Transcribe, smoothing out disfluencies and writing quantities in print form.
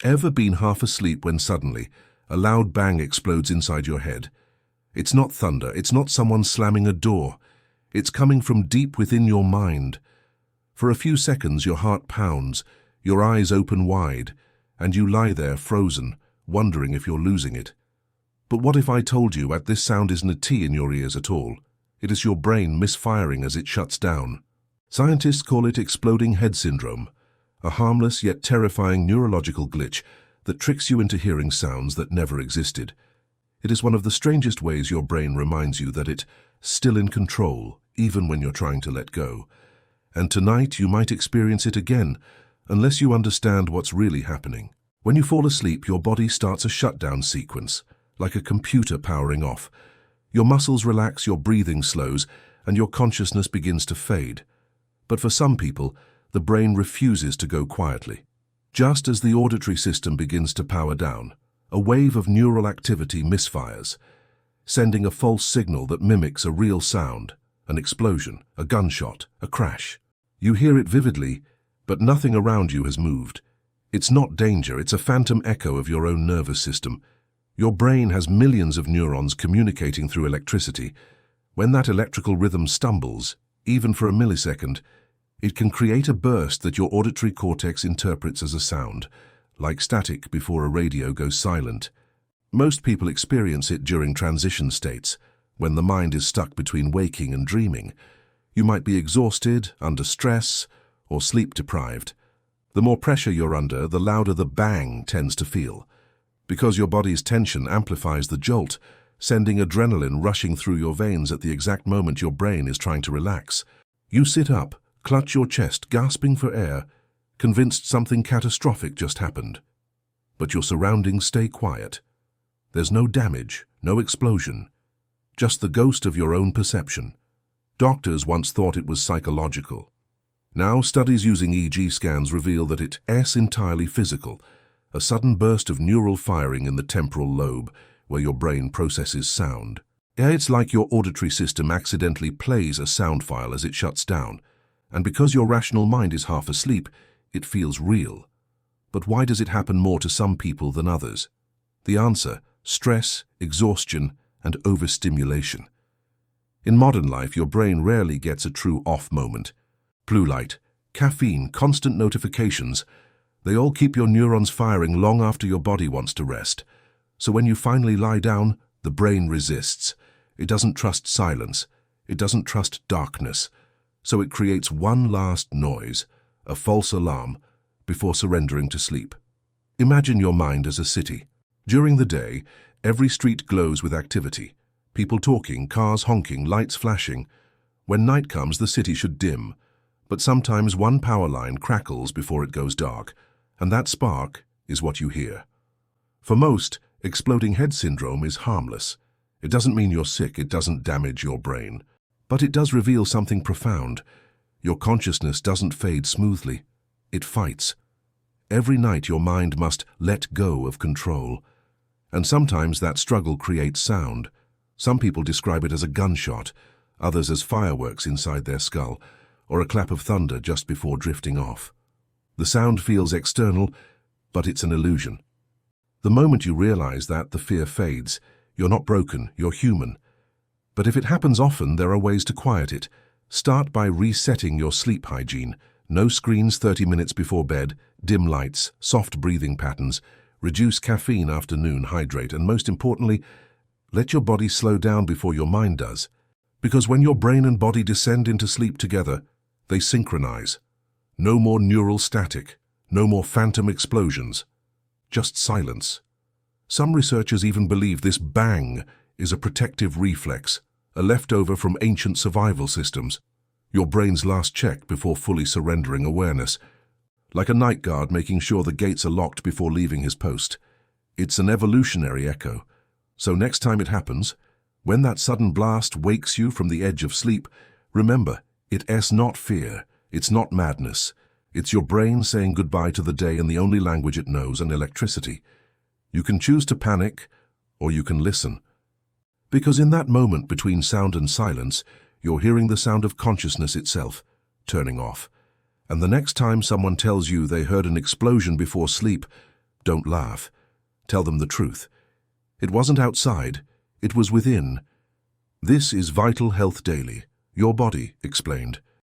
Ever been half asleep when suddenly a loud bang explodes inside your head? It's not thunder, it's not someone slamming a door. It's coming from deep within your mind. For a few seconds your heart pounds, your eyes open wide, and you lie there frozen, wondering if you're losing it. But what if I told you that this sound isn't a T in your ears at all? It is your brain misfiring as it shuts down. Scientists call it exploding head syndrome, a harmless yet terrifying neurological glitch that tricks you into hearing sounds that never existed. It is one of the strangest ways your brain reminds you that it's still in control, even when you're trying to let go. And tonight you might experience it again, unless you understand what's really happening. When you fall asleep, your body starts a shutdown sequence, like a computer powering off. Your muscles relax, your breathing slows, and your consciousness begins to fade. But for some people, the brain refuses to go quietly. Just as the auditory system begins to power down, a wave of neural activity misfires, sending a false signal that mimics a real sound, an explosion, a gunshot, a crash. You hear it vividly, but nothing around you has moved. It's not danger, it's a phantom echo of your own nervous system. Your brain has millions of neurons communicating through electricity. When that electrical rhythm stumbles, even for a millisecond, it can create a burst that your auditory cortex interprets as a sound, like static before a radio goes silent. Most people experience it during transition states, when the mind is stuck between waking and dreaming. You might be exhausted, under stress, or sleep-deprived. The more pressure you're under, the louder the bang tends to feel, because your body's tension amplifies the jolt, sending adrenaline rushing through your veins at the exact moment your brain is trying to relax. You sit up, clutch your chest, gasping for air, convinced something catastrophic just happened. But your surroundings stay quiet. There's no damage, no explosion, just the ghost of your own perception. Doctors once thought it was psychological. Now studies using EEG scans reveal that it's entirely physical, a sudden burst of neural firing in the temporal lobe, where your brain processes sound. It's like your auditory system accidentally plays a sound file as it shuts down, and because your rational mind is half asleep, it feels real. But why does it happen more to some people than others? The answer: stress, exhaustion, and overstimulation. In modern life, your brain rarely gets a true off moment. Blue light, caffeine, constant notifications, they all keep your neurons firing long after your body wants to rest. So when you finally lie down, the brain resists. It doesn't trust silence. It doesn't trust darkness. So it creates one last noise, a false alarm, before surrendering to sleep. Imagine your mind as a city. During the day, every street glows with activity. People talking, cars honking, lights flashing. When night comes, the city should dim. But sometimes one power line crackles before it goes dark, and that spark is what you hear. For most, exploding head syndrome is harmless. It doesn't mean you're sick, it doesn't damage your brain. But it does reveal something profound. Your consciousness doesn't fade smoothly. It fights. Every night your mind must let go of control. And sometimes that struggle creates sound. Some people describe it as a gunshot, others as fireworks inside their skull, or a clap of thunder just before drifting off. The sound feels external, but it's an illusion. The moment you realize that, the fear fades. You're not broken, you're human. But if it happens often, there are ways to quiet it. Start by resetting your sleep hygiene. No screens 30 minutes before bed, dim lights, soft breathing patterns, reduce caffeine after noon, hydrate, and most importantly, let your body slow down before your mind does. Because when your brain and body descend into sleep together, they synchronize. No more neural static, no more phantom explosions, just silence. Some researchers even believe this bang is a protective reflex, a leftover from ancient survival systems. Your brain's last check before fully surrendering awareness. Like a night guard making sure the gates are locked before leaving his post. It's an evolutionary echo. So next time it happens, when that sudden blast wakes you from the edge of sleep, remember, it's not fear, it's not madness. It's your brain saying goodbye to the day in the only language it knows, and electricity. You can choose to panic, or you can listen. Because in that moment between sound and silence, you're hearing the sound of consciousness itself, turning off. And the next time someone tells you they heard an explosion before sleep, Don't laugh. Tell them the truth. It wasn't outside, it was within. This is Vital Health Daily. Your body explained.